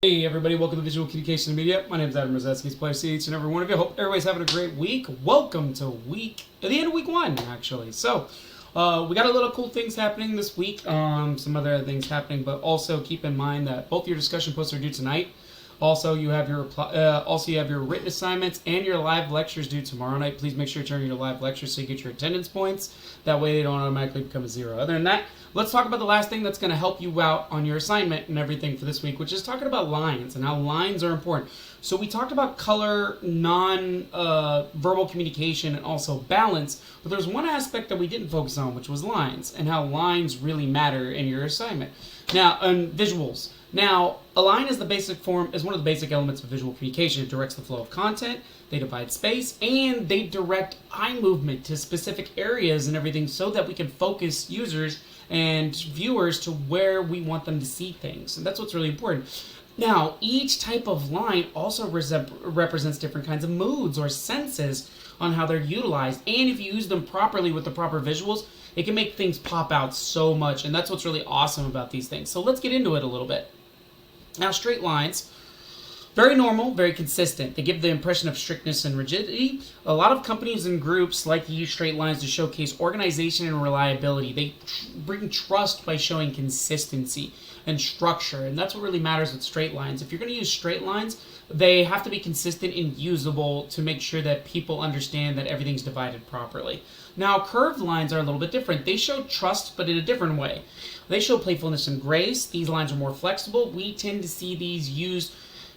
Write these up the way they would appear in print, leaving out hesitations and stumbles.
Hey everybody, welcome to Visual Communication Media. My name is Adam Rosetsky. It's a pleasure to see each and every one of you. Hope everybody's having a great week. Welcome to the end of week one, actually. So, we got a little cool things happening this week. Some other things happening, but also keep in mind that both your discussion posts are due tonight. Also, you have your written assignments and your live lectures due tomorrow night. Please make sure to turn in your live lectures so you get your attendance points. That way, they don't automatically become a zero. Other than that, let's talk about the last thing that's going to help you out on your assignment and everything for this week, which is talking about lines and how lines are important. So we talked about color, non-verbal communication, and also balance, but there's one aspect that we didn't focus on, which was lines, and how lines really matter in your assignment. Now, visuals. Now, a line is one of the basic elements of visual communication. It directs the flow of content, they divide space, and they direct eye movement to specific areas and everything so that we can focus users and viewers to where we want them to see things. And that's what's really important. Now, each type of line also represents different kinds of moods or senses on how they're utilized. And if you use them properly with the proper visuals, it can make things pop out so much. And that's what's really awesome about these things. So let's get into it a little bit. Now, straight lines, very normal, very consistent. They give the impression of strictness and rigidity. A lot of companies and groups like to use straight lines to showcase organization and reliability. They bring trust by showing consistency and structure, and that's what really matters with straight lines. If you're going to use straight lines, they have to be consistent and usable to make sure that people understand that everything's divided properly. Now, curved lines are a little bit different. They show trust, but in a different way. They show playfulness and grace. These lines are more flexible. We tend to see these used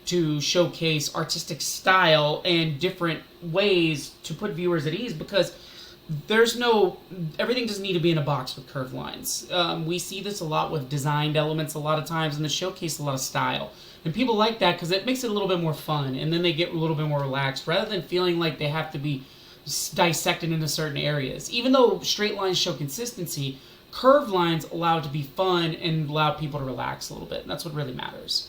to showcase artistic style and different ways to put viewers at ease, because everything doesn't need to be in a box with curved lines. We see this a lot with designed elements a lot of times, and they showcase a lot of style. And people like that because it makes it a little bit more fun, and then they get a little bit more relaxed, rather than feeling like they have to be dissected into certain areas. Even though straight lines show consistency, curved lines allow it to be fun and allow people to relax a little bit, and that's what really matters.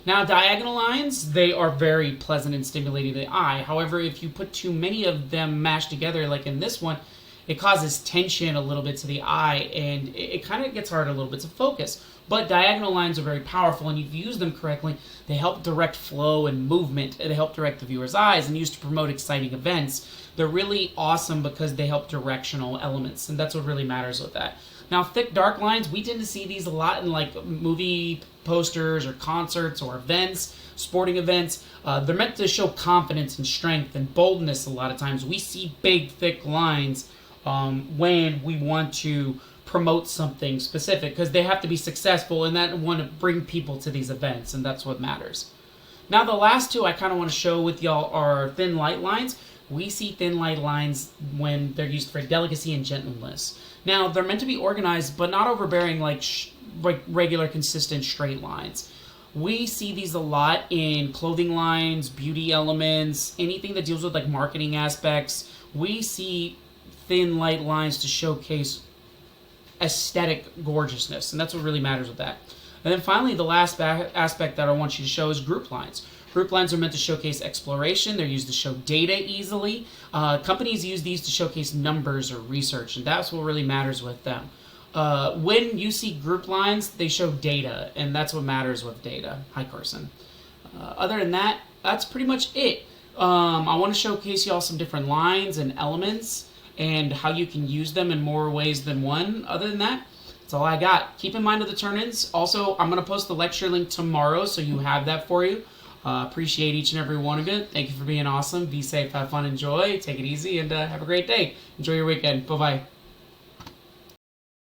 Now, diagonal lines, they are very pleasant and stimulating to the eye. However, if you put too many of them mashed together, like in this one, it causes tension a little bit to the eye, and it kind of gets hard a little bit to focus. But diagonal lines are very powerful, and if you use them correctly, they help direct flow and movement, and they help direct the viewer's eyes and used to promote exciting events. They're really awesome because they help directional elements, and that's what really matters with that. Now, thick, dark lines, we tend to see these a lot in like movie posters or concerts or events, sporting events. They're meant to show confidence and strength and boldness a lot of times. We see big, thick lines when we want to promote something specific, because they have to be successful and that want to bring people to these events, and that's what matters. Now, the last two I kind of want to show with y'all are thin, light lines. We see thin, light lines when they're used for delicacy and gentleness. Now, they're meant to be organized, but not overbearing like regular, consistent, straight lines. We see these a lot in clothing lines, beauty elements, anything that deals with like marketing aspects. We see thin, light lines to showcase aesthetic gorgeousness, and that's what really matters with that. And then finally, the last aspect that I want you to show is group lines. Group lines are meant to showcase exploration. They're used to show data easily. Companies use these to showcase numbers or research, and that's what really matters with them. When you see group lines, they show data, and that's what matters with data. Hi, Carson. Other than that, that's pretty much it. I want to showcase y'all some different lines and elements and how you can use them in more ways than one. Other than that, that's all I got. Keep in mind of the turn-ins. Also, I'm going to post the lecture link tomorrow, so you have that for you. Appreciate each and every one of you. Thank you for being awesome. Be safe, have fun, enjoy, take it easy, and have a great day. Enjoy your weekend. Bye-bye.